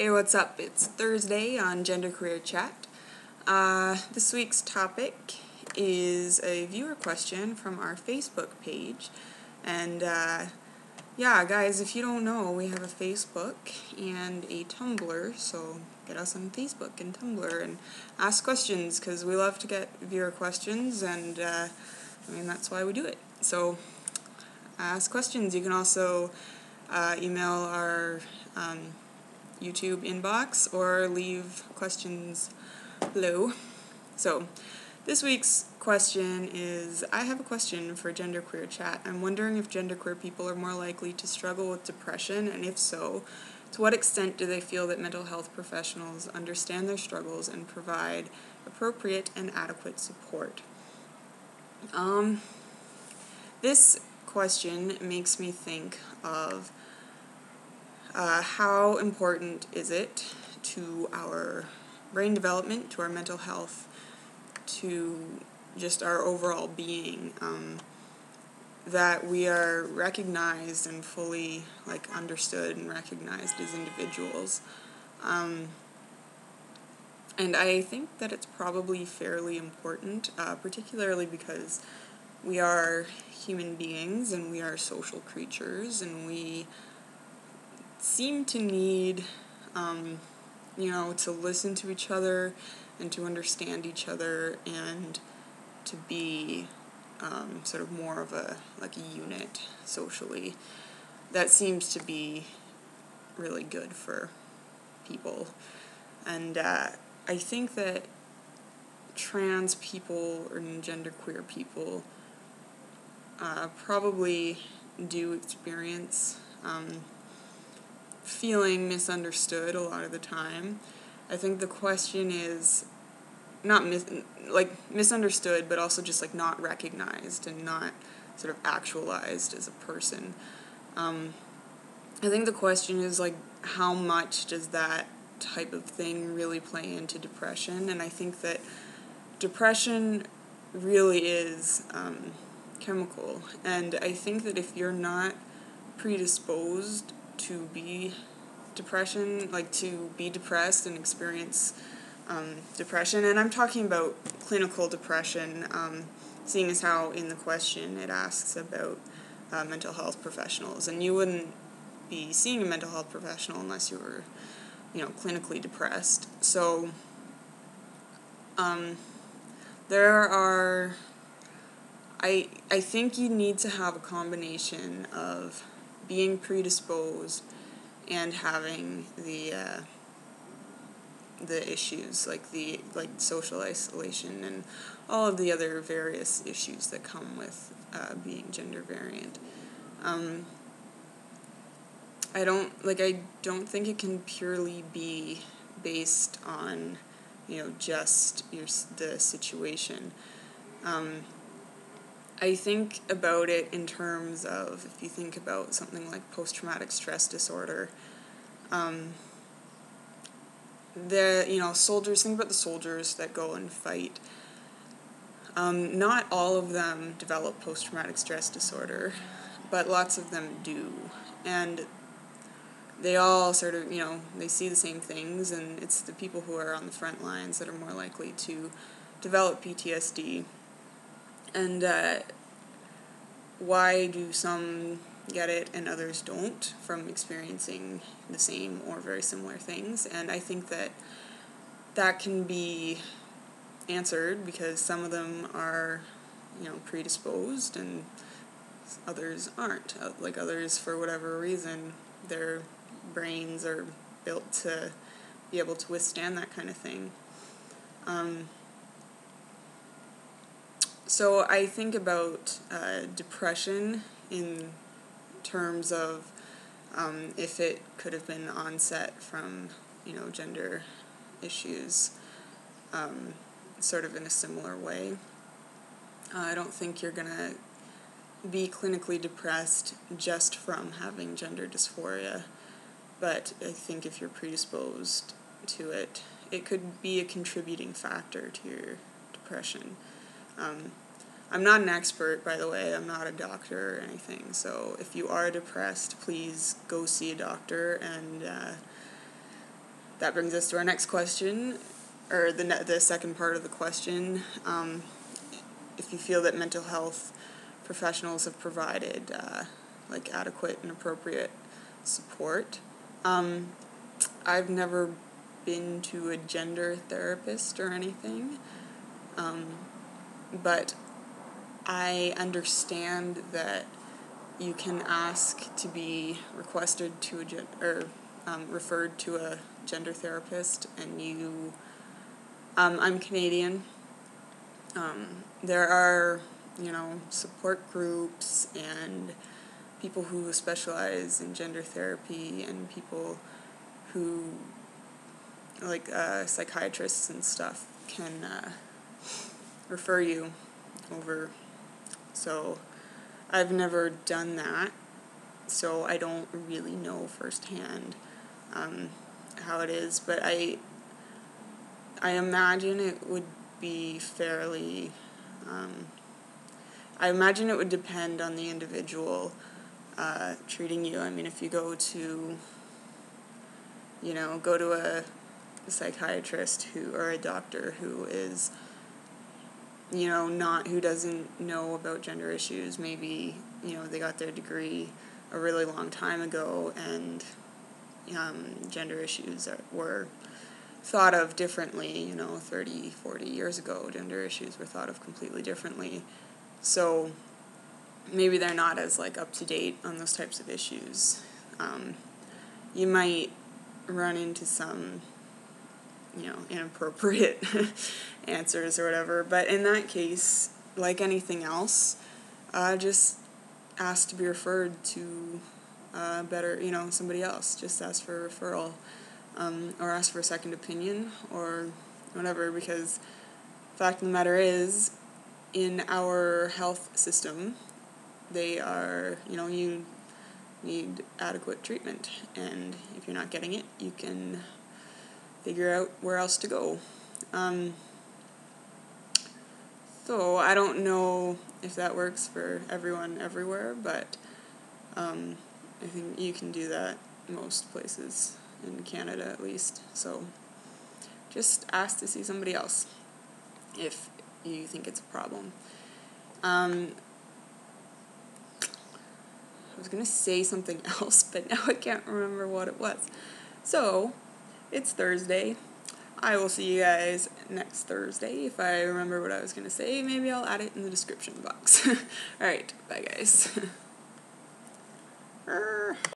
Hey, what's up? It's Thursday on Genderqueer Chat. This week's topic is a viewer question from our Facebook page. And yeah, guys, if you don't know, we have a Facebook and a Tumblr, so get us on Facebook and Tumblr and ask questions, because we love to get viewer questions, and that's why we do it. So ask questions. You can also email our YouTube inbox or leave questions below. So this week's question is, I have a question for Genderqueer Chat. I'm wondering if genderqueer people are more likely to struggle with depression, and if so, to what extent do they feel that mental health professionals understand their struggles and provide appropriate and adequate support? This question makes me think of how important is it to our brain development, to our mental health, to just our overall being, that we are recognized and fully understood and recognized as individuals. And I think that it's probably fairly important, particularly because we are human beings and we are social creatures, and we seem to need, to listen to each other and to understand each other and to be sort of more of a unit socially. That seems to be really good for people. And I think that trans people or genderqueer people probably do experience feeling misunderstood a lot of the time. I think the question is not misunderstood, but also just not recognized and not sort of actualized as a person. I think the question is how much does that type of thing really play into depression? And I think that depression really is chemical, and I think that if you're not predisposed to be to be depressed and experience depression, and I'm talking about clinical depression, seeing as how in the question it asks about mental health professionals, and you wouldn't be seeing a mental health professional unless you were, clinically depressed. So I think you need to have a combination of being predisposed and having the issues like social isolation and all of the other various issues that come with being gender variant. I don't think it can purely be based on just the situation. I think about it in terms of, if you think about something like post-traumatic stress disorder, soldiers, think about the soldiers that go and fight. Not all of them develop post-traumatic stress disorder, but lots of them do. And they all sort of, they see the same things, and it's the people who are on the front lines that are more likely to develop PTSD. And why do some get it and others don't from experiencing the same or very similar things? And I think that can be answered because some of them are, predisposed, and others aren't. Others, for whatever reason, their brains are built to be able to withstand that kind of thing. So I think about depression in terms of if it could have been onset from, gender issues, sort of in a similar way. I don't think you're going to be clinically depressed just from having gender dysphoria, but I think if you're predisposed to it, it could be a contributing factor to your depression. I'm not an expert, by the way. I'm not a doctor or anything, so if you are depressed, please go see a doctor and that brings us to our next question, or the second part of the question. If you feel that mental health professionals have provided like adequate and appropriate support. I've never been to a gender therapist or anything, but I understand that you can ask to be requested to referred to a gender therapist, and I'm Canadian. There are, support groups and people who specialize in gender therapy, and people who, like psychiatrists and stuff, can refer you over. So I've never done that, so I don't really know firsthand how it is, but I imagine it would be fairly, I imagine it would depend on the individual treating you. I mean, if you go to a psychiatrist or a doctor who is, who doesn't know about gender issues, maybe, they got their degree a really long time ago, and gender issues were thought of differently, 30, 40 years ago. Gender issues were thought of completely differently. So maybe they're not as up to date on those types of issues. You might run into some, inappropriate answers or whatever, but in that case, like anything else, just ask to be referred to somebody else. Just ask for a referral, or ask for a second opinion or whatever, because the fact of the matter is, in our health system, they are, you need adequate treatment, and if you're not getting it, you can figure out where else to go. So I don't know if that works for everyone everywhere, but I think you can do that most places, in Canada at least. So just ask to see somebody else if you think it's a problem. I was going to say something else, but now I can't remember what it was. So, it's Thursday. I will see you guys next Thursday. If I remember what I was going to say, maybe I'll add it in the description box. Alright, bye guys.